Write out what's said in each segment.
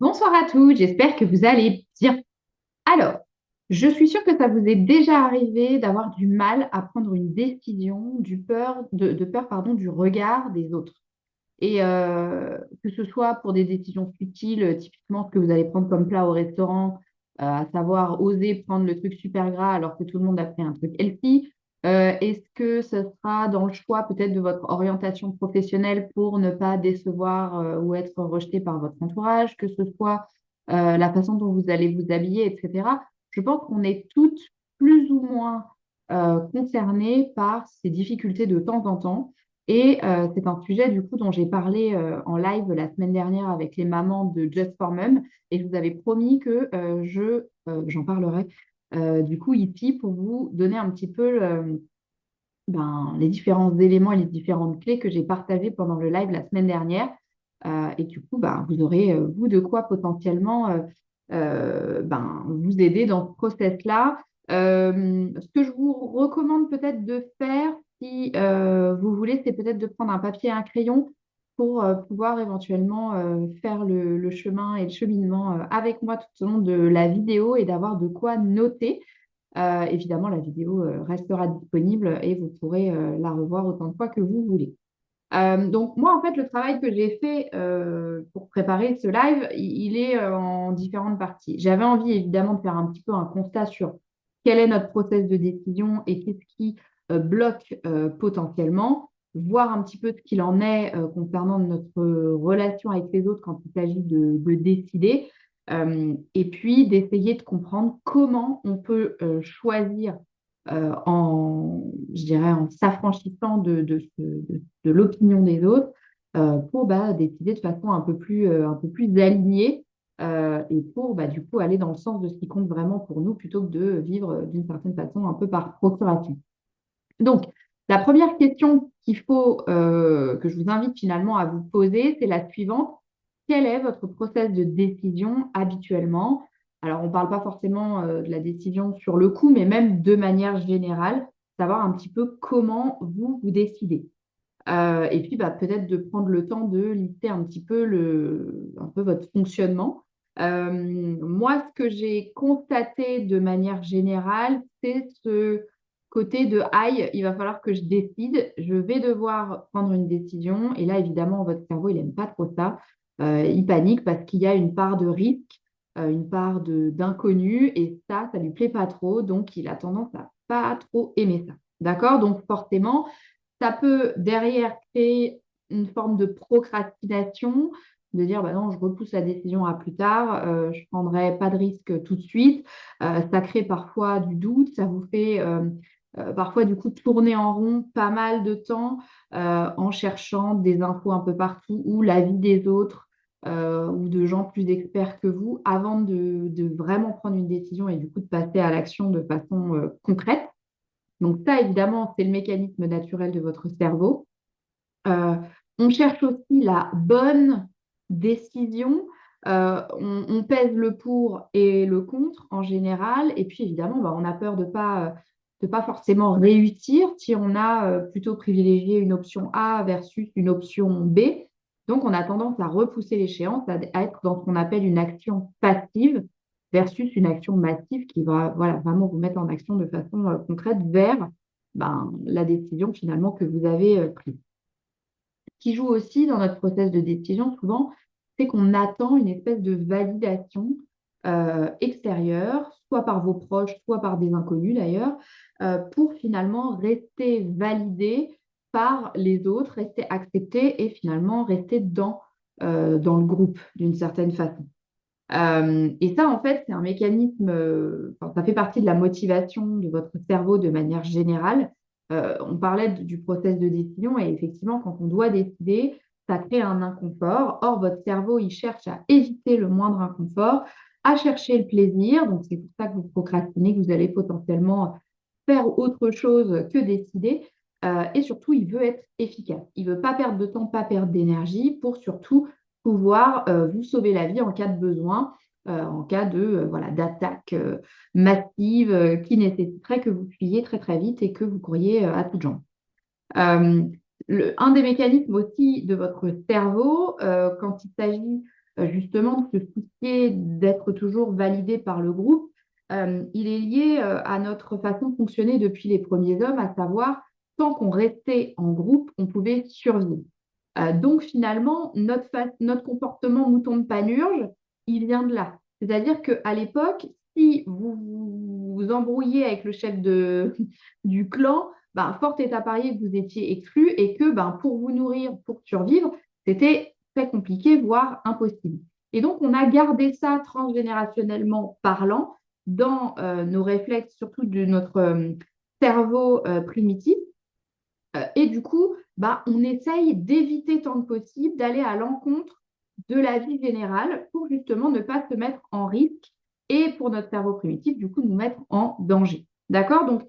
Bonsoir à tous, j'espère que vous allez bien. Alors, je suis sûre que ça vous est déjà arrivé d'avoir du mal à prendre une décision de peur, pardon, du regard des autres. Et que ce soit pour des décisions futiles, typiquement ce que vous allez prendre comme plat au restaurant, à savoir oser prendre le truc super gras alors que tout le monde a pris un truc healthy. Est-ce que ce sera dans le choix peut-être de votre orientation professionnelle pour ne pas décevoir ou être rejeté par votre entourage, que ce soit la façon dont vous allez vous habiller, etc. Je pense qu'on est toutes plus ou moins concernées par ces difficultés de temps en temps. Et c'est un sujet du coup dont j'ai parlé en live la semaine dernière avec les mamans de Just for Mum et je vous avais promis que j'en parlerai du coup ici pour vous donner un petit peu les différents éléments et les différentes clés que j'ai partagées pendant le live la semaine dernière. Et du coup, vous aurez vous de quoi potentiellement vous aider dans ce process-là. Ce que je vous recommande peut-être de faire, si vous voulez, c'est peut-être de prendre un papier et un crayon pour pouvoir éventuellement faire le chemin et le cheminement avec moi tout au long de la vidéo et d'avoir de quoi noter. Évidemment, la vidéo restera disponible et vous pourrez la revoir autant de fois que vous voulez. Donc moi, en fait, le travail que j'ai fait pour préparer ce live, il est en différentes parties. J'avais envie, évidemment, de faire un petit peu un constat sur quel est notre process de décision et qu'est-ce qui bloque potentiellement, voir un petit peu ce qu'il en est concernant notre relation avec les autres quand il s'agit de décider, et puis d'essayer de comprendre comment on peut choisir je dirais, en s'affranchissant de l'opinion des autres pour décider de façon un peu plus alignée et pour du coup aller dans le sens de ce qui compte vraiment pour nous plutôt que de vivre d'une certaine façon un peu par procuration. Donc, la première question qu'il faut que je vous invite finalement à vous poser, c'est la suivante. Quel est votre process de décision habituellement? Alors, on ne parle pas forcément de la décision sur le coup, mais même de manière générale, savoir un petit peu comment vous décidez. Et puis, peut-être de prendre le temps de lister un petit peu un peu votre fonctionnement. Moi, ce que j'ai constaté de manière générale, c'est ce côté de aïe, il va falloir que je décide, je vais devoir prendre une décision. Et là, évidemment, votre cerveau, il n'aime pas trop ça. Il panique parce qu'il y a une part de risque, une part d'inconnu, et ça lui plaît pas trop. Donc, il a tendance à pas trop aimer ça. D'accord? Donc, forcément, ça peut derrière créer une forme de procrastination, de dire bah non, je repousse la décision à plus tard, je ne prendrai pas de risque tout de suite. Ça crée parfois du doute, ça vous fait parfois du coup tourner en rond pas mal de temps en cherchant des infos un peu partout ou l'avis des autres ou de gens plus experts que vous avant de vraiment prendre une décision et du coup de passer à l'action de façon concrète. Donc ça, évidemment, c'est le mécanisme naturel de votre cerveau. Euh, on cherche aussi la bonne décision. On pèse le pour et le contre en général. Et puis, évidemment, on a peur de pas forcément réussir si on a plutôt privilégié une option A versus une option B. Donc, on a tendance à repousser l'échéance, à être dans ce qu'on appelle une action passive versus une action massive qui va voilà, vraiment vous mettre en action de façon concrète vers la décision finalement que vous avez prise. Ce qui joue aussi dans notre process de décision, souvent, c'est qu'on attend une espèce de validation extérieure, soit par vos proches, soit par des inconnus d'ailleurs, pour finalement rester validé par les autres, rester accepté et finalement rester dans le groupe d'une certaine façon. Et ça, en fait, c'est un mécanisme, enfin, ça fait partie de la motivation de votre cerveau de manière générale. On parlait du process de décision et effectivement, quand on doit décider, ça crée un inconfort. Or, votre cerveau, il cherche à éviter le moindre inconfort, à chercher le plaisir. Donc, c'est pour ça que vous procrastinez, que vous allez potentiellement faire autre chose que décider. Et surtout, il veut être efficace. Il ne veut pas perdre de temps, pas perdre d'énergie pour surtout pouvoir vous sauver la vie en cas de besoin, en cas de voilà, d'attaque massive qui nécessiterait que vous fuyiez très très vite et que vous couriez à toutes jambes. Euh, un des mécanismes aussi de votre cerveau, quand il s'agit justement de se soucier d'être toujours validé par le groupe, il est lié à notre façon de fonctionner depuis les premiers hommes, à savoir, tant qu'on restait en groupe, on pouvait survivre. Donc finalement, notre comportement mouton de panurge, il vient de là. C'est-à-dire qu'à l'époque, si vous embrouillez avec le chef du clan, ben, fort est à parier que vous étiez exclu et que ben, pour vous nourrir, pour survivre, c'était très compliqué, voire impossible. Et donc, on a gardé ça transgénérationnellement parlant dans nos réflexes, surtout de notre cerveau primitif. Et du coup, bah, on essaye d'éviter tant que possible d'aller à l'encontre de la vie générale pour justement ne pas se mettre en risque et pour notre cerveau primitif, du coup, nous mettre en danger. D'accord? Donc,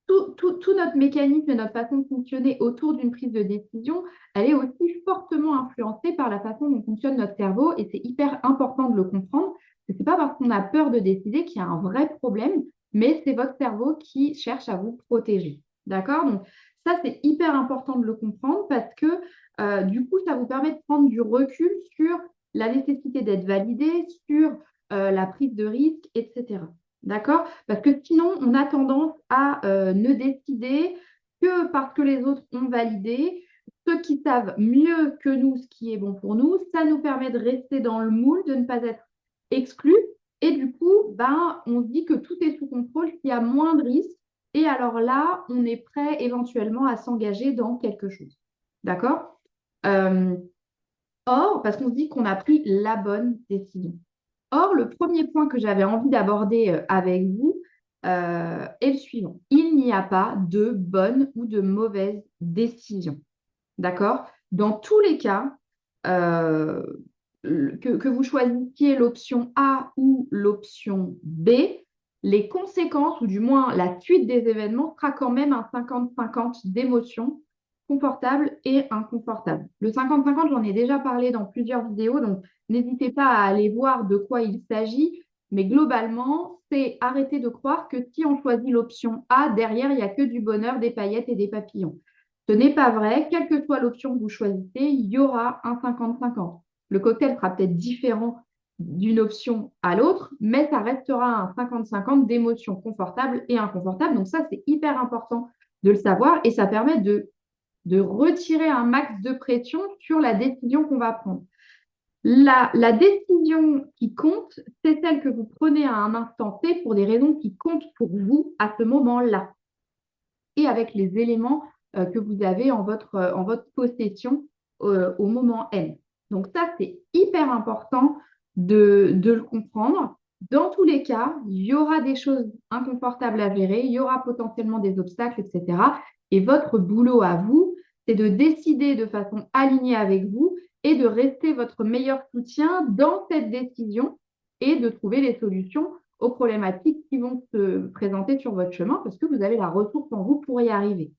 tout notre mécanisme et notre façon de fonctionner autour d'une prise de décision, elle est aussi fortement influencée par la façon dont fonctionne notre cerveau et c'est hyper important de le comprendre. Ce n'est pas parce qu'on a peur de décider qu'il y a un vrai problème, mais c'est votre cerveau qui cherche à vous protéger. D'accord? Donc, ça, c'est hyper important de le comprendre parce que du coup, ça vous permet de prendre du recul sur la nécessité d'être validé, sur la prise de risque, etc. D'accord? Parce que sinon, on a tendance à ne décider que parce que les autres ont validé. Ceux qui savent mieux que nous ce qui est bon pour nous, ça nous permet de rester dans le moule, de ne pas être exclus. Et du coup, ben, on se dit que tout est sous contrôle, qu'il y a moins de risques. Et alors là, on est prêt éventuellement à s'engager dans quelque chose. D'accord? Euh, Or, parce qu'on se dit qu'on a pris la bonne décision. Or, le premier point que j'avais envie d'aborder avec vous est le suivant. Il n'y a pas de bonne ou de mauvaise décision. D'accord? Dans tous les cas, euh, que vous choisissiez l'option A ou l'option B, les conséquences, ou du moins la suite des événements, sera quand même un 50-50 d'émotions confortables et inconfortables. Le 50-50, j'en ai déjà parlé dans plusieurs vidéos, donc n'hésitez pas à aller voir de quoi il s'agit. Mais globalement, c'est arrêter de croire que si on choisit l'option A, derrière, il n'y a que du bonheur, des paillettes et des papillons. Ce n'est pas vrai. Quelle que soit l'option que vous choisissez, il y aura un 50-50. Le cocktail sera peut-être différent d'une option à l'autre, mais ça restera un 50-50 d'émotions confortables et inconfortables. Donc ça, c'est hyper important de le savoir et ça permet de retirer un max de pression sur la décision qu'on va prendre. La décision qui compte, c'est celle que vous prenez à un instant T pour des raisons qui comptent pour vous à ce moment-là et avec les éléments que vous avez en votre possession au moment N. Donc ça, c'est hyper important de le comprendre. Dans tous les cas, il y aura des choses inconfortables à gérer, il y aura potentiellement des obstacles, etc. Et votre boulot à vous, c'est de décider de façon alignée avec vous et de rester votre meilleur soutien dans cette décision et de trouver les solutions aux problématiques qui vont se présenter sur votre chemin parce que vous avez la ressource en vous pour y arriver.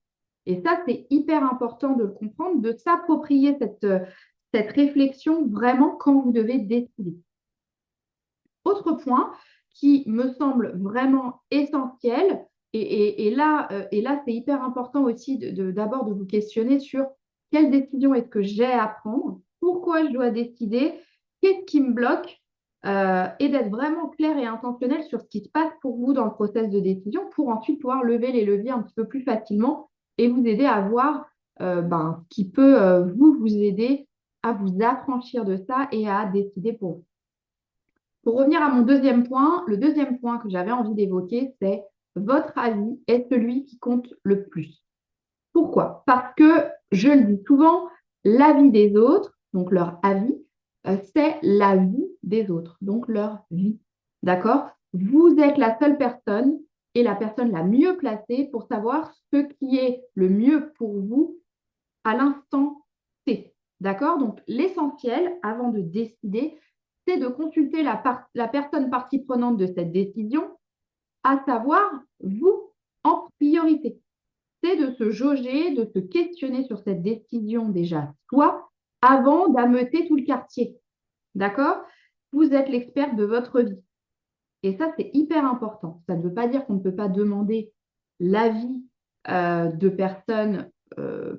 Et ça, c'est hyper important de le comprendre, de s'approprier cette réflexion vraiment quand vous devez décider. Autre point qui me semble vraiment essentiel, et là, c'est hyper important aussi d'abord de vous questionner sur quelle décision est-ce que j'ai à prendre, pourquoi je dois décider, qu'est-ce qui me bloque, et d'être vraiment clair et intentionnel sur ce qui se passe pour vous dans le process de décision pour ensuite pouvoir lever les leviers un petit peu plus facilement et vous aider à voir ce qui peut vous aider à vous affranchir de ça et à décider pour vous. Pour revenir à mon deuxième point, le deuxième point que j'avais envie d'évoquer, c'est votre avis est celui qui compte le plus. Pourquoi? Parce que, je le dis souvent, l'avis des autres, donc leur avis, c'est la vie des autres, donc leur vie. D'accord? Vous êtes la seule personne et la personne la mieux placée pour savoir ce qui est le mieux pour vous à l'instant T. D'accord? Donc, l'essentiel, avant de décider, c'est de consulter la personne partie prenante de cette décision, à savoir vous en priorité. C'est de se jauger, de se questionner sur cette décision déjà soi avant d'ameuter tout le quartier. D'accord? Vous êtes l'expert de votre vie. Et ça, c'est hyper important. Ça ne veut pas dire qu'on ne peut pas demander l'avis de personnes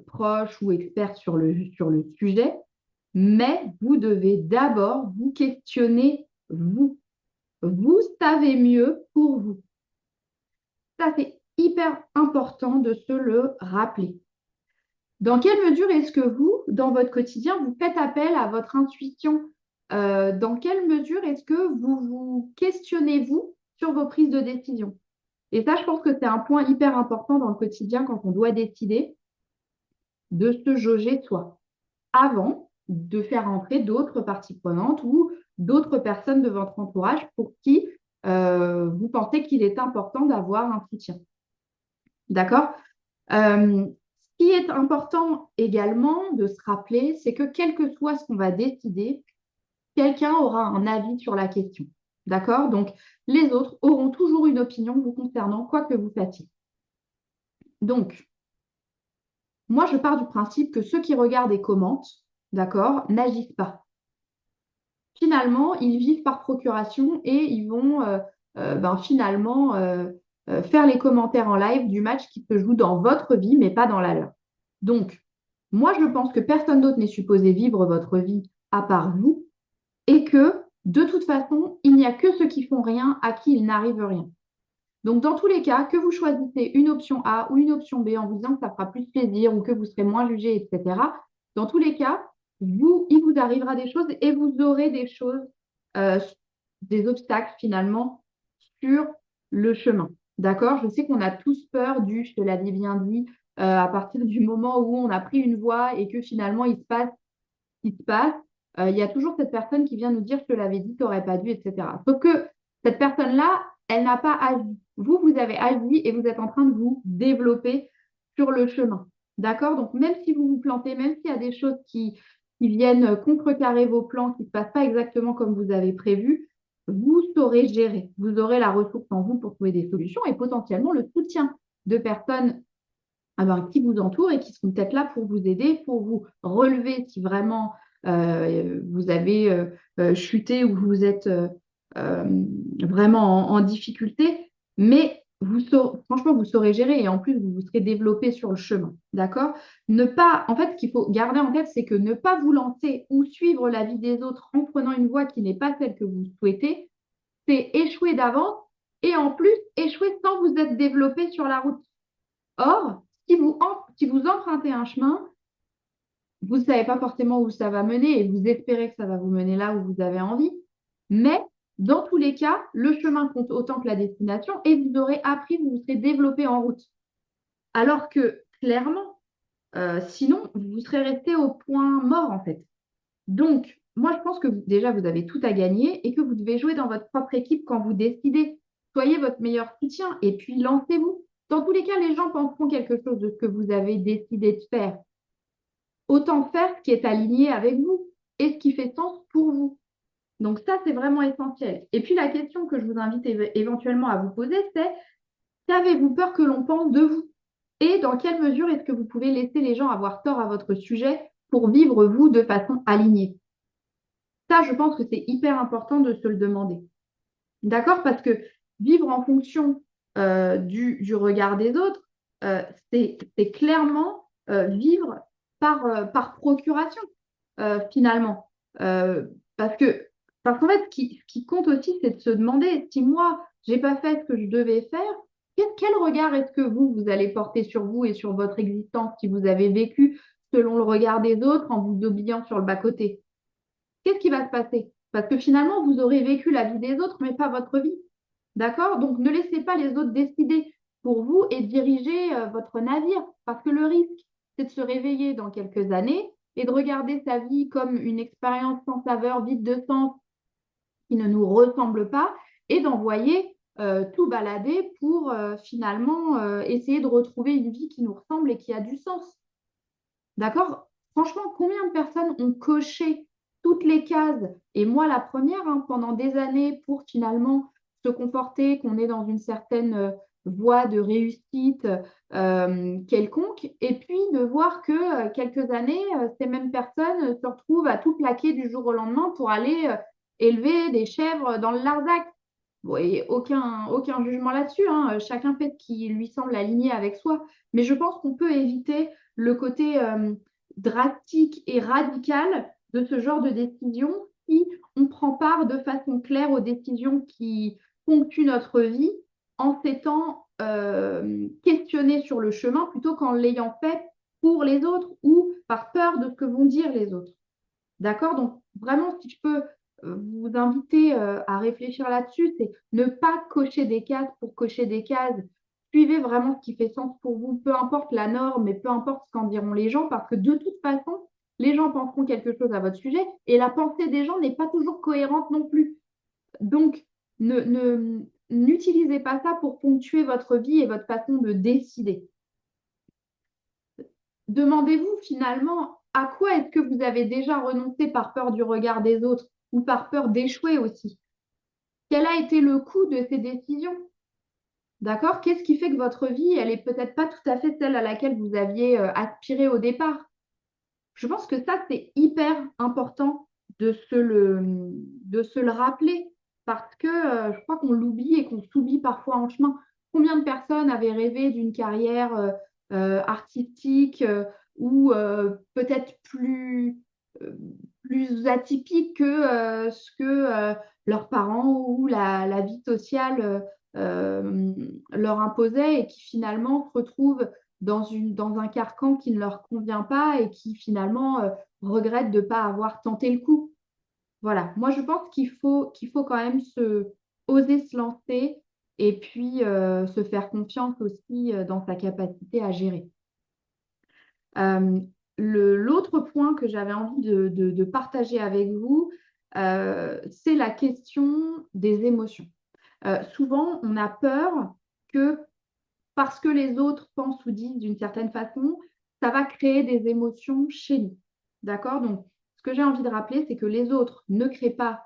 proches ou experts sur le sujet, Mais vous devez d'abord vous questionner, vous. Vous savez mieux pour vous. Ça, c'est hyper important de se le rappeler. Dans quelle mesure est-ce que vous, dans votre quotidien, vous faites appel à votre intuition? Dans quelle mesure est-ce que vous vous questionnez, vous, sur vos prises de décision? Et ça, je pense que c'est un point hyper important dans le quotidien quand on doit décider de se jauger soi avant de faire entrer d'autres parties prenantes ou d'autres personnes de votre entourage pour qui vous pensez qu'il est important d'avoir un soutien. D'accord? Ce qui est important également de se rappeler, c'est que quel que soit ce qu'on va décider, quelqu'un aura un avis sur la question. D'accord? Donc, les autres auront toujours une opinion vous concernant, quoi que vous fassiez. Donc, moi, je pars du principe que ceux qui regardent et commentent, d'accord, n'agissent pas. Finalement, ils vivent par procuration et ils vont finalement faire les commentaires en live du match qui se joue dans votre vie, mais pas dans la leur. Donc, moi, je pense que personne d'autre n'est supposé vivre votre vie à part vous et que, de toute façon, il n'y a que ceux qui font rien à qui il n'arrive rien. Donc, dans tous les cas, que vous choisissez une option A ou une option B en vous disant que ça fera plus plaisir ou que vous serez moins jugé, etc., dans tous les cas, il vous arrivera des choses et vous aurez des choses, euh, des obstacles finalement sur le chemin. D'accord? Je sais qu'on a tous peur je te l'avais bien dit, à partir du moment où on a pris une voie et que finalement il se passe ce qui se passe, il y a toujours cette personne qui vient nous dire, je te l'avais dit, tu n'aurais pas dû, etc. Sauf que cette personne-là, elle n'a pas agi. Vous, vous avez agi et vous êtes en train de vous développer sur le chemin. D'accord? Donc, même si vous vous plantez, même s'il y a des choses qui viennent contrecarrer vos plans, qui ne se passent pas exactement comme vous avez prévu, vous saurez gérer. Vous aurez la ressource en vous pour trouver des solutions et potentiellement le soutien de personnes qui vous entourent et qui seront peut-être là pour vous aider, pour vous relever si vraiment vous avez chuté ou vous êtes euh, vraiment en difficulté. Mais franchement, vous saurez gérer et en plus, vous vous serez développé sur le chemin. D'accord? Ne pas, en fait, ce qu'il faut garder en tête, c'est que ne pas vous lancer ou suivre la vie des autres en prenant une voie qui n'est pas celle que vous souhaitez, c'est échouer d'avance et en plus, échouer sans vous être développé sur la route. Or, si vous empruntez un chemin, vous ne savez pas forcément où ça va mener et vous espérez que ça va vous mener là où vous avez envie. Mais dans tous les cas, le chemin compte autant que la destination et vous aurez appris, vous vous serez développé en route. Alors que clairement, sinon, vous serez resté au point mort en fait. Donc, moi, je pense que déjà, vous avez tout à gagner et que vous devez jouer dans votre propre équipe quand vous décidez. Soyez votre meilleur soutien et puis lancez-vous. Dans tous les cas, les gens penseront quelque chose de ce que vous avez décidé de faire. Autant faire ce qui est aligné avec vous et ce qui fait sens pour vous. Donc ça, c'est vraiment essentiel. Et puis la question que je vous invite éventuellement à vous poser, c'est qu'avez-vous peur que l'on pense de vous? Et dans quelle mesure est-ce que vous pouvez laisser les gens avoir tort à votre sujet pour vivre vous de façon alignée? Ça, je pense que c'est hyper important de se le demander. D'accord? Parce que vivre en fonction du regard des autres, c'est clairement vivre par procuration, finalement. Parce que, parce qu'en fait, ce qui compte aussi, c'est de se demander si moi, j'ai pas fait ce que je devais faire, quel regard est-ce que vous allez porter sur vous et sur votre existence si vous avez vécu selon le regard des autres en vous oubliant sur le bas-côté? Qu'est-ce qui va se passer? Parce que finalement, vous aurez vécu la vie des autres, mais pas votre vie. D'accord? Donc, ne laissez pas les autres décider pour vous et diriger votre navire. Parce que le risque, c'est de se réveiller dans quelques années et de regarder sa vie comme une expérience sans saveur, vide de sens, qui ne nous ressemble pas, et d'envoyer tout balader pour finalement essayer de retrouver une vie qui nous ressemble et qui a du sens. D'accord? Franchement, combien de personnes ont coché toutes les cases, et moi la première, hein, pendant des années pour finalement se conforter qu'on est dans une certaine voie de réussite quelconque, et puis de voir que quelques années, ces mêmes personnes se retrouvent à tout plaquer du jour au lendemain pour aller élever des chèvres dans le Larzac. Bon, et aucun jugement là-dessus, hein. Chacun fait ce qui lui semble aligné avec soi. Mais je pense qu'on peut éviter le côté drastique et radical de ce genre de décision si on prend part de façon claire aux décisions qui ponctuent notre vie en s'étant questionné sur le chemin plutôt qu'en l'ayant fait pour les autres ou par peur de ce que vont dire les autres. D'accord? Donc, vraiment, si je peux vous inviter à réfléchir là-dessus, c'est ne pas cocher des cases pour cocher des cases. Suivez vraiment ce qui fait sens pour vous, peu importe la norme et peu importe ce qu'en diront les gens, parce que de toute façon, les gens penseront quelque chose à votre sujet et la pensée des gens n'est pas toujours cohérente non plus. Donc, n'utilisez pas ça pour ponctuer votre vie et votre façon de décider. Demandez-vous finalement à quoi est-ce que vous avez déjà renoncé par peur du regard des autres ou par peur d'échouer aussi. Quel a été le coût de ces décisions? D'accord? Qu'est-ce qui fait que votre vie, elle est peut-être pas tout à fait celle à laquelle vous aviez aspiré au départ? Je pense que ça, c'est hyper important de se le rappeler parce que je crois qu'on l'oublie et qu'on s'oublie parfois en chemin. Combien de personnes avaient rêvé d'une carrière artistique ou peut-être euh, plus atypique que ce que leurs parents ou la vie sociale leur imposait et qui finalement se retrouvent dans un carcan qui ne leur convient pas et qui finalement regrettent de ne pas avoir tenté le coup. Voilà, moi je pense qu'il faut quand même oser se lancer et puis se faire confiance aussi dans sa capacité à gérer. Euh, L'autre point que j'avais envie de partager avec vous, c'est la question des émotions. Souvent, on a peur que parce que les autres pensent ou disent d'une certaine façon, ça va créer des émotions chez nous. D'accord? Donc, ce que j'ai envie de rappeler, c'est que les autres ne créent pas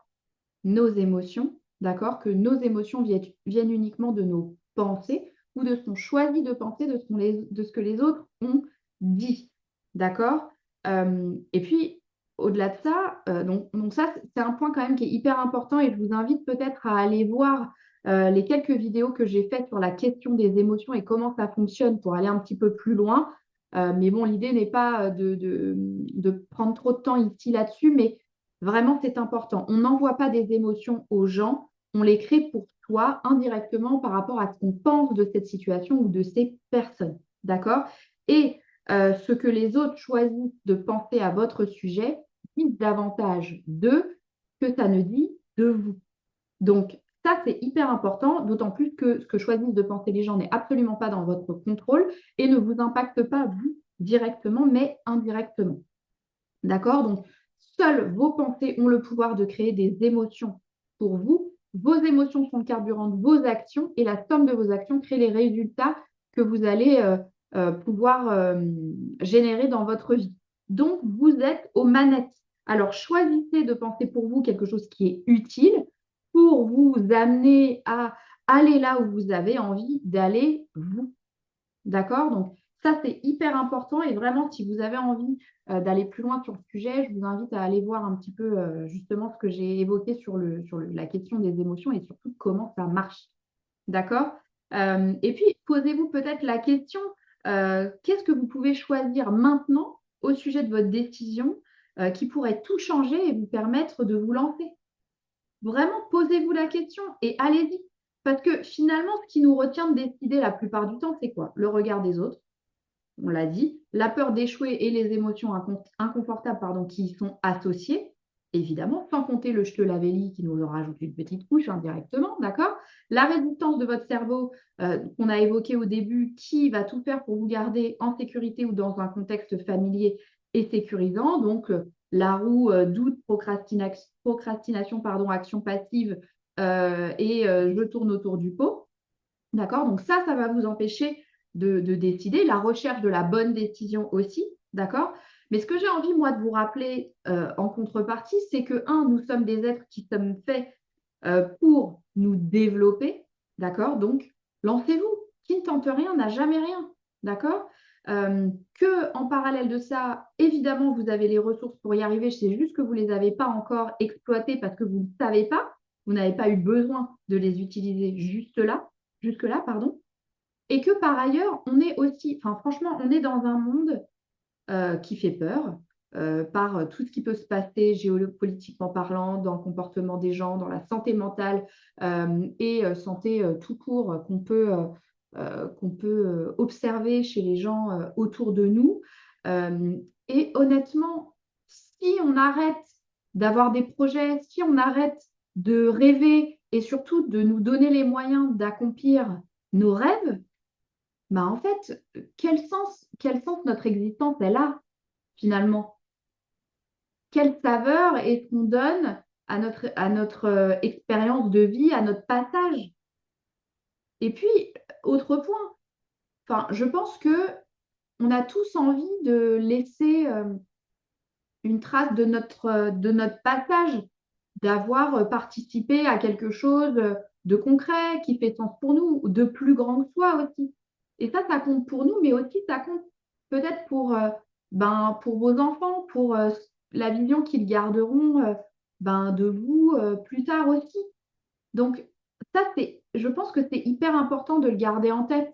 nos émotions, d'accord? Que nos émotions viennent uniquement de nos pensées ou de ce qu'on choisit de penser, de ce que les autres ont dit, d'accord? Et puis, au-delà de ça, donc ça, c'est un point quand même qui est hyper important et je vous invite peut-être à aller voir les quelques vidéos que j'ai faites sur la question des émotions et comment ça fonctionne pour aller un petit peu plus loin. Mais bon, l'idée n'est pas de prendre trop de temps ici là-dessus, mais vraiment, c'est important. On n'envoie pas des émotions aux gens, on les crée pour soi indirectement par rapport à ce qu'on pense de cette situation ou de ces personnes. D'accord? Et ce que les autres choisissent de penser à votre sujet dit davantage d'eux que ça ne dit de vous. Donc, ça, c'est hyper important, d'autant plus que ce que choisissent de penser les gens n'est absolument pas dans votre contrôle et ne vous impacte pas vous directement, mais indirectement. D'accord? Donc, seules vos pensées ont le pouvoir de créer des émotions pour vous. Vos émotions sont le carburant de vos actions et la somme de vos actions crée les résultats que vous allez pouvoir générer dans votre vie. Donc, vous êtes aux manettes. Alors, choisissez de penser pour vous quelque chose qui est utile pour vous amener à aller là où vous avez envie d'aller, vous. D'accord? Donc, ça, c'est hyper important. Et vraiment, si vous avez envie d'aller plus loin sur le sujet, je vous invite à aller voir un petit peu justement ce que j'ai évoqué sur la question des émotions et surtout comment ça marche. D'accord? Et puis, posez-vous peut-être la question, qu'est-ce que vous pouvez choisir maintenant au sujet de votre décision qui pourrait tout changer et vous permettre de vous lancer? Vraiment, posez-vous la question et allez-y. Parce que finalement, ce qui nous retient de décider la plupart du temps, c'est quoi? Le regard des autres, on l'a dit, la peur d'échouer et les émotions inconfortables qui y sont associées, évidemment, sans compter le je te l'avais dit qui nous en rajoute une petite couche indirectement, d'accord? La résistance de votre cerveau qu'on a évoqué au début, qui va tout faire pour vous garder en sécurité ou dans un contexte familier et sécurisant, donc la roue doute, procrastination, pardon, action passive et je tourne autour du pot. D'accord? Donc ça va vous empêcher de décider. La recherche de la bonne décision aussi. D'accord? Mais ce que j'ai envie, moi, de vous rappeler en contrepartie, c'est que, un, nous sommes des êtres qui sommes faits pour nous développer. D'accord? Donc, lancez-vous. Qui ne tente rien n'a jamais rien. D'accord? Que en parallèle de ça, évidemment, vous avez les ressources pour y arriver. C'est juste que vous ne les avez pas encore exploitées parce que vous ne savez pas. Vous n'avez pas eu besoin de les utiliser jusque-là, pardon. Et que par ailleurs, on est aussi, enfin franchement, on est dans un monde qui fait peur. par tout ce qui peut se passer géopolitiquement parlant, dans le comportement des gens, dans la santé mentale et santé tout court qu'on peut observer chez les gens autour de nous. Et honnêtement, si on arrête d'avoir des projets, si on arrête de rêver et surtout de nous donner les moyens d'accomplir nos rêves, bah en fait, quel sens notre existence elle a finalement? Quelle saveur est-ce qu'on donne à notre expérience de vie, à notre passage? Et puis, autre point, enfin, je pense que on a tous envie de laisser une trace de notre passage, d'avoir participé à quelque chose de concret, qui fait sens pour nous, de plus grand que soi aussi. Et ça compte pour nous, mais aussi ça compte peut-être pour vos enfants, pour la vision qu'ils garderont de vous plus tard aussi. Donc, je pense que c'est hyper important de le garder en tête.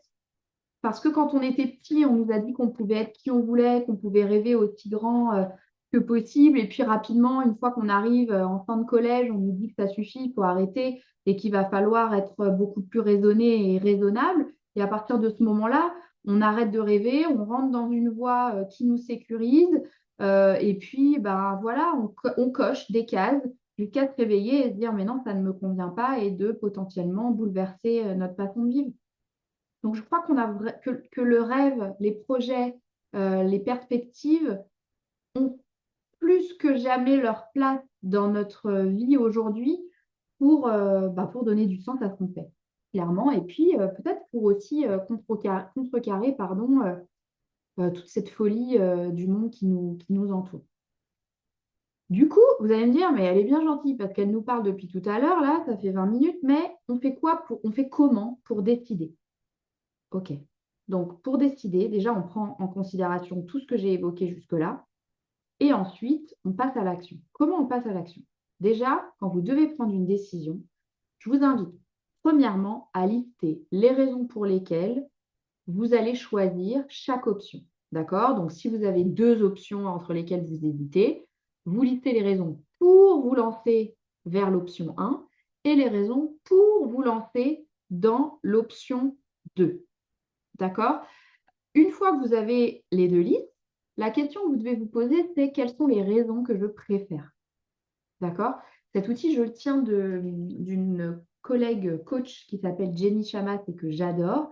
Parce que quand on était petit, on nous a dit qu'on pouvait être qui on voulait, qu'on pouvait rêver aussi grand que possible. Et puis rapidement, une fois qu'on arrive en fin de collège, on nous dit que ça suffit, il faut arrêter et qu'il va falloir être beaucoup plus raisonné et raisonnable. Et à partir de ce moment-là, on arrête de rêver, on rentre dans une voie qui nous sécurise. Et puis, ben voilà, on coche des cases jusqu'à se réveiller et se dire, mais non, ça ne me convient pas et de potentiellement bouleverser notre façon de vivre. Donc, je crois que le rêve, les projets, les perspectives ont plus que jamais leur place dans notre vie aujourd'hui pour donner du sens à ce qu'on fait, clairement. Et puis, peut-être pour aussi contrecarrer toute cette folie du monde qui nous entoure. Du coup, vous allez me dire, mais elle est bien gentille parce qu'elle nous parle depuis tout à l'heure, là, ça fait 20 minutes, mais on fait comment pour décider? Ok. Donc, pour décider, déjà, on prend en considération tout ce que j'ai évoqué jusque-là et ensuite, on passe à l'action. Comment on passe à l'action? Déjà, quand vous devez prendre une décision, je vous invite premièrement à lister les raisons pour lesquelles vous allez choisir chaque option. D'accord? Donc, si vous avez deux options entre lesquelles vous hésitez, vous listez les raisons pour vous lancer vers l'option 1 et les raisons pour vous lancer dans l'option 2. D'accord? Une fois que vous avez les deux listes, la question que vous devez vous poser, c'est quelles sont les raisons que je préfère? D'accord? Cet outil, je le tiens d'une collègue coach qui s'appelle Jenny Chamas et que j'adore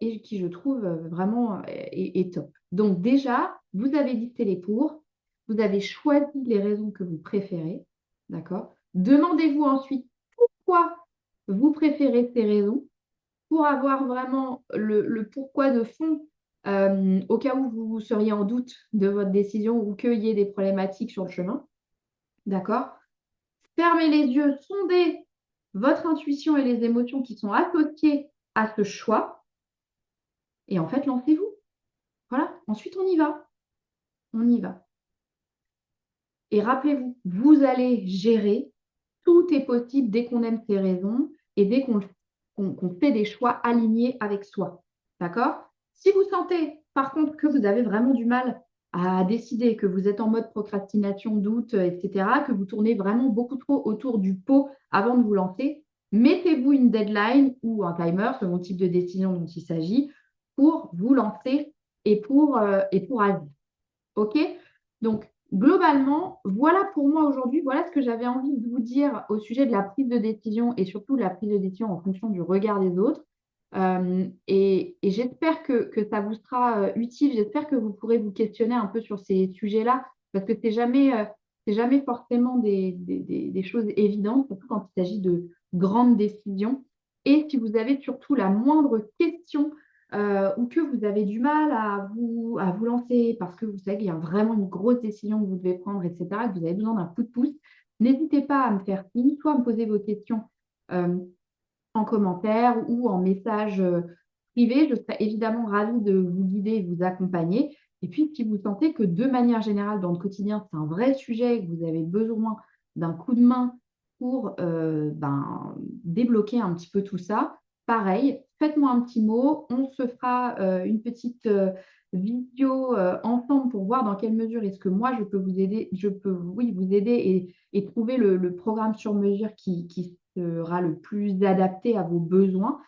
et qui, je trouve, vraiment est top. Donc déjà, vous avez listé les pour, vous avez choisi les raisons que vous préférez. D'accord? Demandez-vous ensuite pourquoi vous préférez ces raisons pour avoir vraiment le pourquoi de fond, au cas où vous seriez en doute de votre décision ou qu'il y ait des problématiques sur le chemin. D'accord? Fermez les yeux, sondez votre intuition et les émotions qui sont associées à ce choix. Et en fait, lancez-vous. Voilà. Ensuite, on y va. On y va. Et rappelez-vous, vous allez gérer. Tout est possible dès qu'on aime ses raisons et dès qu'on fait des choix alignés avec soi. D'accord? Si vous sentez, par contre, que vous avez vraiment du mal à décider, que vous êtes en mode procrastination, doute, etc., que vous tournez vraiment beaucoup trop autour du pot avant de vous lancer, mettez-vous une deadline ou un timer, selon le type de décision dont il s'agit, pour vous lancer et pour agir. OK? Donc, globalement, voilà pour moi aujourd'hui, voilà ce que j'avais envie de vous dire au sujet de la prise de décision et surtout de la prise de décision en fonction du regard des autres. Et j'espère que ça vous sera utile. J'espère que vous pourrez vous questionner un peu sur ces sujets-là parce que c'est jamais forcément des choses évidentes, surtout quand il s'agit de grandes décisions. Et si vous avez surtout la moindre question ou que vous avez du mal à vous lancer parce que vous savez qu'il y a vraiment une grosse décision que vous devez prendre, etc., que vous avez besoin d'un coup de pouce, n'hésitez pas à me faire signe, soit à me poser vos questions euh, en commentaire ou en message privé. Je serai évidemment ravie de vous guider et vous accompagner. Et puis, si vous sentez que de manière générale, dans le quotidien, c'est un vrai sujet et que vous avez besoin d'un coup de main pour débloquer un petit peu tout ça, pareil, faites-moi un petit mot. On se fera visio ensemble pour voir dans quelle mesure est-ce que moi je peux vous aider, je peux oui vous aider et trouver le programme sur mesure qui sera le plus adapté à vos besoins.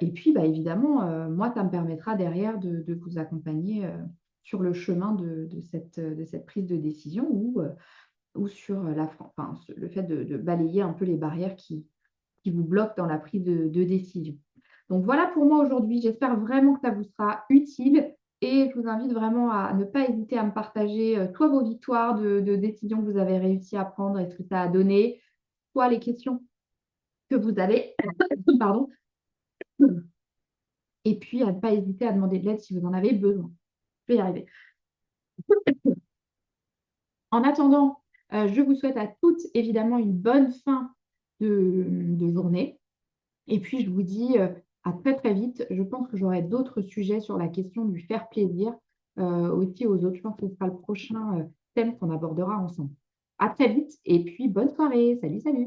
Et puis, bah, évidemment, moi, ça me permettra derrière de vous accompagner, sur le chemin de cette prise de décision ou sur, la fran enfin, le fait de balayer un peu les barrières qui vous bloquent dans la prise de décision. Donc voilà pour moi aujourd'hui. J'espère vraiment que ça vous sera utile et je vous invite vraiment à ne pas hésiter à me partager, soit vos victoires de décisions que vous avez réussi à prendre et ce que ça a donné, soit les questions que vous avez pardon, et puis à ne pas hésiter à demander de l'aide si vous en avez besoin. Je vais y arriver. En attendant, je vous souhaite à toutes évidemment une bonne fin de journée et puis je vous dis, à très, très vite. Je pense que j'aurai d'autres sujets sur la question du faire plaisir, aussi aux autres. Je pense que ce sera le prochain, thème qu'on abordera ensemble. À très vite et puis bonne soirée. Salut, salut.